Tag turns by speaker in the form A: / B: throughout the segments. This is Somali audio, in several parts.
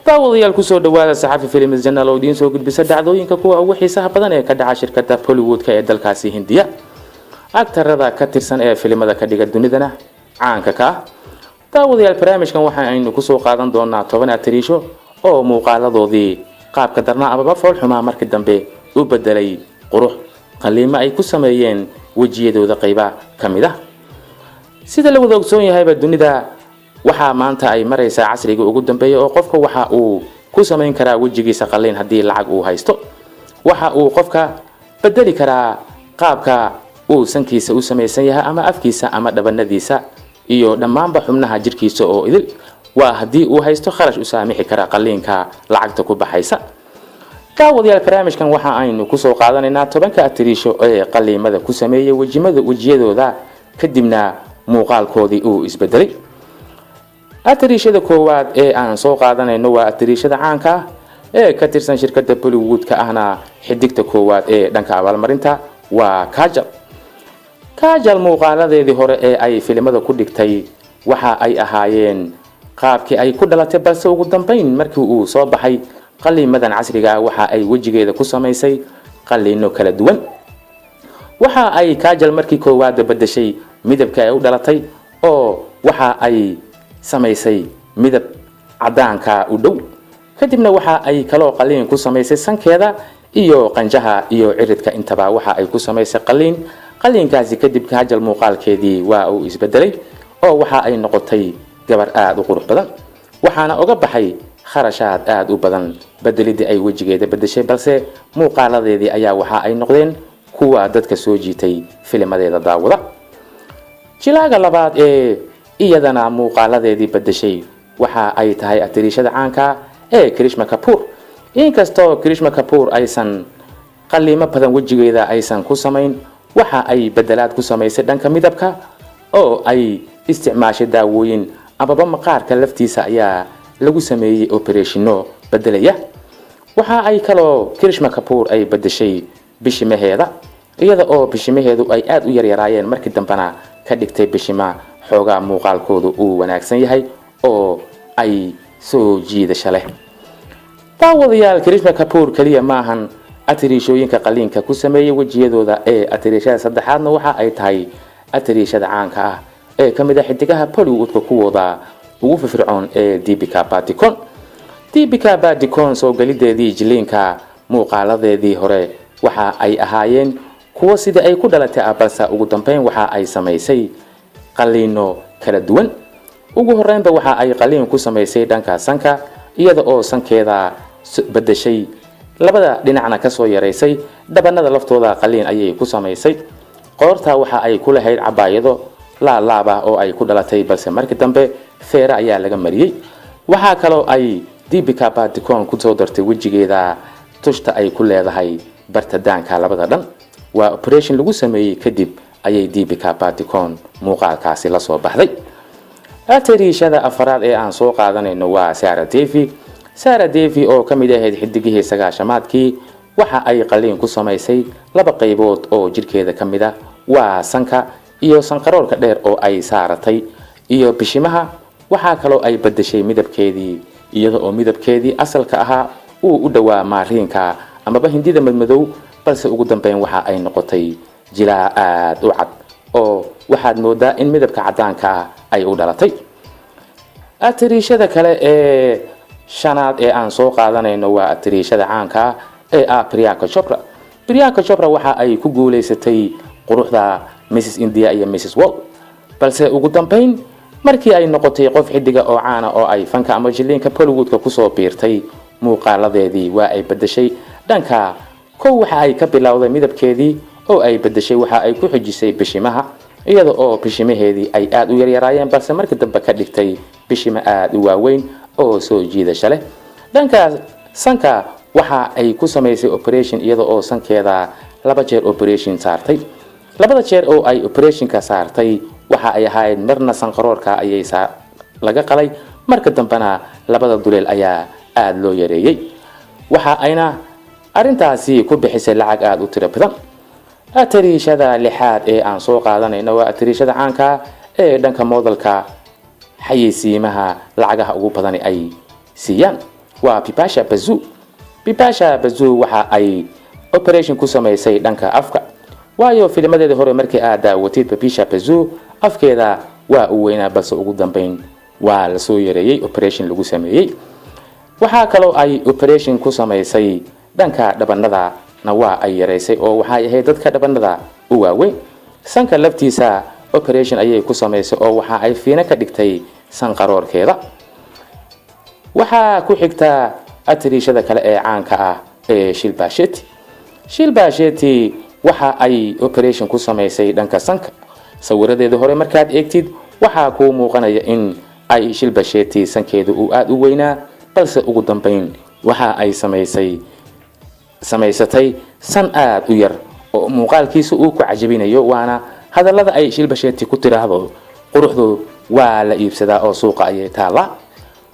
A: daawadayaal ku soo dhawaada saxafi films channel oo idin soo gudbisa dhacdooyinka kuwa ugu xiisaha badan ee ka dhaca shirkadda Hollywood ee dalkaasi Hindiya. Aktarada ka tirsan ee filimada ka dhiga dunidana caanka ka daawadayaal barnaamijkan waxa aynu ku soo qaadan doonaa 10 atrisho oo muuqaaladoodii qaabka darna ababa fool xumaa markii dambe u bedelay qurux qaliimo ay ku sameeyeen wajiyadooda qayba kamid ah. sida la wada ogsoon yahay dunida waxa maanta ay maraysaa casriga ugu dambeeyay oo qofka waxa uu ku sameyn karaa wajigiisa qaliin hadii lacag uu haysto. waxa uu qofka bedeli karaa qaabka uu sankiisa u sameeysan yahay ama afkiisa ama dhabanadiisa iyo dhamaanba xubnaha jirkiisa oo idil waa hadii uu haysto kharash u saamixi kara qaliinka lacagta ku baxaysa. daawadayaal barnaamijkan waxa aynu ku soo qaadanaynaa 10 atrisho ee qaliimada ku sameeyay wajiyadooda kadibna muuqaalkoodii uu isbedelay. atrishada koowaad ee aan soo qaadanayno waa atrishada caanka ah ee ka tirsan shirkadda Hollywood ka ahna xidigta koowaad ee dhanka abaalmarinta waa Kajal muuqaaladeedii hore ee ay filimada ku dhigtay waxa ay ahaayeen qaabkii ay ku dhalatay balse ugu dambeyn markii uu soo baxay qaliimadan casriga ah waxa ay wajigeeda ku sameysay qaliino kala duwan. waxa ay Kajal markii koowaad bedeshay midabka ay u dhalatay oo waxa ay sameysay midab cadaanka u dhow kadibna waxa ay kala qaliin ku sameysay sankeeda iyo qanjaha iyo ciridka intaba waxa ay ku sameysay qaliinkaasi kadib Kajal muuqaalkeedii waa uu isbedelay oo waxa ay noqotay gabar aad u qurux badan waxaana uga baxay kharashaad aad u badan bedelidii ay wajigeeda bedeshay balse muuqaaladeedii ayaa waxa ay noqdeen kuwa dadka soo jiitay filmadeeda daawada. jilaaga labaad ee iyadana muuqaaladeedii bedeshay waxa ay tahay atrishada caanka ee Karishma Kapoor. inkastoo Karishma Kapoor aysan qaliimo badan wajigeeda aysan ku sameyn waxa ay bedelaad ku sameysay dhanka midabka oo ay isticmaashay daawooyin amaba maqaarka laftiisa ayaa lagu sameeyay operationo bedelaya. waxa ay kaloo Karishma Kapoor ay bedeshay bishimaheeda iyada oo bishimaheedu ay aad u yaryaraayeen markii dambana ka dhigtay bishima xoogaa muuqaalkoodu uu wanaagsan yahay oo ay soo jiidasho leh. daawadayaal Karishma Kapoor kaliya maahan atrishooyinka qaliinka ku sameeyay wajiyadooda ee atrishada saddexaadna waxa ay tahay atrishada caanka ah ee kamid ah xidigaha Hollywood kuwooda ugu firfircoon ee Deepika Padukone. Deepika Padukone soo galideedii jiliinka muuqaaladeedii hore waxa ay ahaayeen kuwa sida ay ku dhalatay balse ugu dambeyn waxa ay sameysay qaliino kala duwan. ugu horeynba waxa ay qaliin ku sameysay dhanka sanka iyada oo sankeeda bedeshay labada dhinacna ka soo yareysay dhabanada laftooda qaliin ayay ku sameysay. qoorta waxa ay ku lahayd cabaayado laaba oo ay ku dhalatay balse markii dambe feera ayaa laga mariyay. waxa kale ay Deepika Padukone ku soo dartay wajigeeda tushta ay ku leedahay bartadaanka labada dhan waa operation lagu sameeyay kadib ayay Deepika Padukone muuqaalkaasi la soo baxday. atrishada afraad ee aan soo qaadanayno waa Sarah Devi oo kamid ahayd xidigihii sagaashamaadkii waxa ay qaliin ku sameysay laba qaybood oo jirkeeda kamid ah waa sanka iyo sanqaroorka dheer oo ay saaratay iyo bishimaha. waxa kale ay bedeshay midabkeedii iyada oo midabkeedii asalka ahaa uu u dhawaa maariinka amaba hindida madmadow balse ugu dambeyn waxa ay noqotay jilaa aad u cad oo waxaad moodaa in midabka cadaanka ay u dhalatay. atrishada kale ee shanaad ee aan soo qaadanayno waa atrishada caanka ee Priyanka Chopra. Priyanka Chopra waxa ay ku guuleysatay quruxda Mrs India iyo Mrs World balse ugu dambeyn markii ay noqotay qof xidiga oo caan ah oo ay fanka ama jiliinka Hollywood ku soo biirtay muuqaaladeedii waa ay bedeshay dhanka waxa ay ka bilowday midabkeedii oo ay bedeshay waxa ay ku xijisay bishimaha iyada oo bishimaheedii ay aad u yaryaraayeen balse markii dambe ka dhigtay bishima aad u waaweyn oo soo jiidasho leh. dhanka sanka waxa ay ku sameysay operation iyada oo sankeeda laba jeer operation saartay. labada jeer oo ay operationka saartay waxa ay ahayd marna sanqaroorka ayay laga qalay marka dambena labada duleel ayaa aad loo yareeyay. waxa ayna arintaasi ku bixisay lacag aad u tiro badan. atrishada lixaad ee aan soo qaadanayno waa atrishada caanka ee dhanka modelka xayeysiimaha lacagaha ugu badan ay siiyaan waa Bipasha Basu. Bipasha Basu waxa ay operation ku samaysay dhanka afka, waayo filmadeeda hore markii aad daawatid Bipasha Basu afkeeda waa uu weynaa balse ugu dambeyn waa la soo yareeyay operation lagu sameeyay. waxa kale ay operation ku samaysay dhanka dhabanada na waa ay yareysay oo waxa ay ahayd dadka dhabanada u waaweyn. sanka laftiisa operation ayay ku samaysay oo waxa ay fiina ka dhigtay sanqaroorkeeda. waxa ku xigta atriishada kale ee caanka ah ee Shilpa Shetty. Shilpa Shetty waxa ay operation ku samaysay dhanka sanka. sawiradeeda hore markaad eegtid waxa ku muuqanaya in ay Shilpa Shetty sankeedu uu aad u weynaa balse ugu dambeyn waxa ay samaysatay san aad u yar oo muuqaalkiisa uu ku cajabinayo, waana hadallada ay Shilpa Shetty ku tiraahdo quruxdu waa la iibsadaa oo suuqa ayay taala.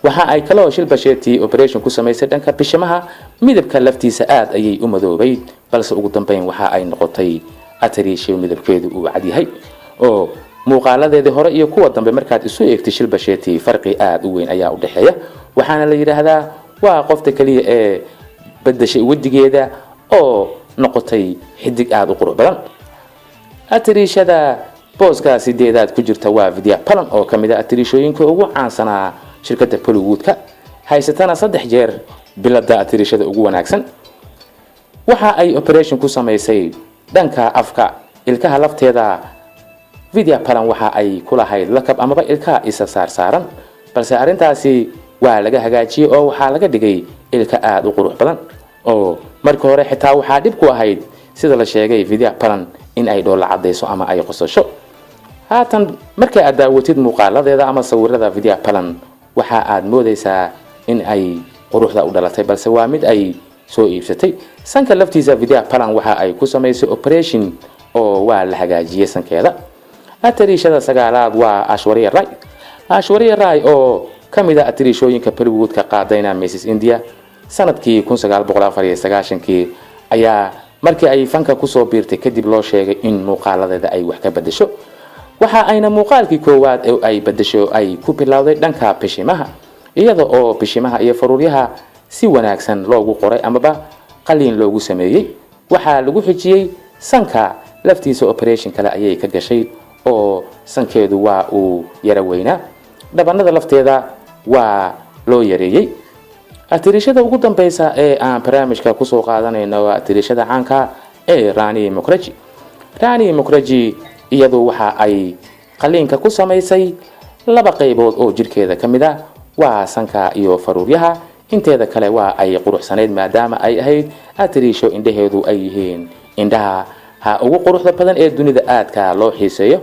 A: waxa ay kale Shilpa Shetty operation ku samaysay dhanka bishimaha, midabka laftiisa aad ayay u madoobay balse ugu dambeyn waxa ay noqotay atriisho midabkeedu uu cad yahay oo muuqaaladeedii hore iyo kuwa dambe markaad isu eegtay Shilpa Shetty farqi aad u weyn ayaa u dhaxeeya. waxaana la yiraahdaa waa qofta kaliya ee bedeshay wadigeeda oo noqotay xidig aad u qurux badan. atriishada booska sideedaad ku jirta waa Vidya Balan oo kamid ah atriishooyinka ugu caansanaa shirkadda Bollywoodka, haysatana 3 jeer bilada atriishada ugu wanaagsan. waxa ay operation ku samaysay dhanka afka ilkaha lafteeda. Vidya Balan waxa ay ku lahayd lakab amaba ilka isa saaran balse arintaasi waa laga hagaajiyay oo waxa laga dhigay ilka aad u qurux badan oo markii hore xitaa waxa dib ku ahayd sida la sheegay Vidya Balan in ay dhoola cadeyso ama ay qosasho. haatan markii aad daawatid muuqaaladeeda ama sawirada Vidya Balan waxa aad moodaysaa in ay quruxda u dhalatay balse waa mid ay soo iibsatay. sanka laftiisa Vidya Balan waxa ay ku samaysay operation oo waa la hagaajiyay sankeeda. atriishada sagaalaad waa Aishwarya Rai. Aishwarya Rai oo kamid ah atriishooyinka Bollywoodka qaadayna Mrs India sanadkii 1994 ayaa markii ay fanka ku soo biirtay kadib loo sheegay in muuqaaladeeda ay wax ka bedesho. waxa ayna muuqaalkii koowaad ee ay bedesho ay ku bilowday dhanka bishimaha, iyada oo bishimaha iyo faruuryaha si wanaagsan loogu qoray amaba qaliin loogu sameeyay. waxa lagu xijiyay sanka laftiisa operation kale ayay ka gashay oo sankeedu waa uu yara weynaa, dhabanada lafteeda waa loo yareeyay. atriishada ugu dambeysa ee aan barnaamijka ku soo qaadanayno waa atriishada caanka ee Rani Mukherjee. Rani Mukherjee iyadu waxa ay qaliinka ku samaysay 2 qaybood oo jirkeeda kamid ah, waa sanka iyo faruuryaha. inteeda kale waa ay quruxsaneed maadaama ay ahayd atriisho indhaheedu ay yihiin indhaha ugu quruxda badan ee dunida aadka loo xiiseeyo.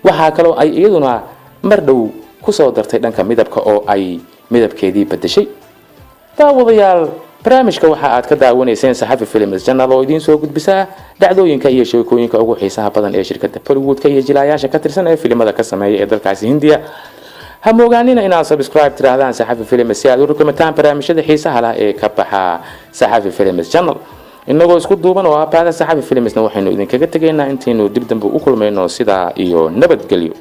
A: waxa kale oo ay iyaduna mar dhow ku soo dartay dhanka midabka oo ay midabkeedii bedeshay. daawadayaal barnaamijka waxa aad ka daawanayseen Saxafi Films Channel oo idin soo gudbisa dhacdooyinka iyo sheekooyinka ugu xiisaha badan ee shirkadda Bollywoodka iyo jilayaasha ka tirsan ee filimada ka sameeya ee dalkaasi Hindiya. ha moogaanina inaad subscribe tirahdaan Saxafi Films si aad u rukumataan barnaamijyada xiisaha leh ee ka baxa Saxafi Films Channel. inagoo isku duuban oo ah Saxafi Filmsna waxaynu idinkaga tageynaa intaanu dib dambe u kulmayno sida iyo nabadgelyo.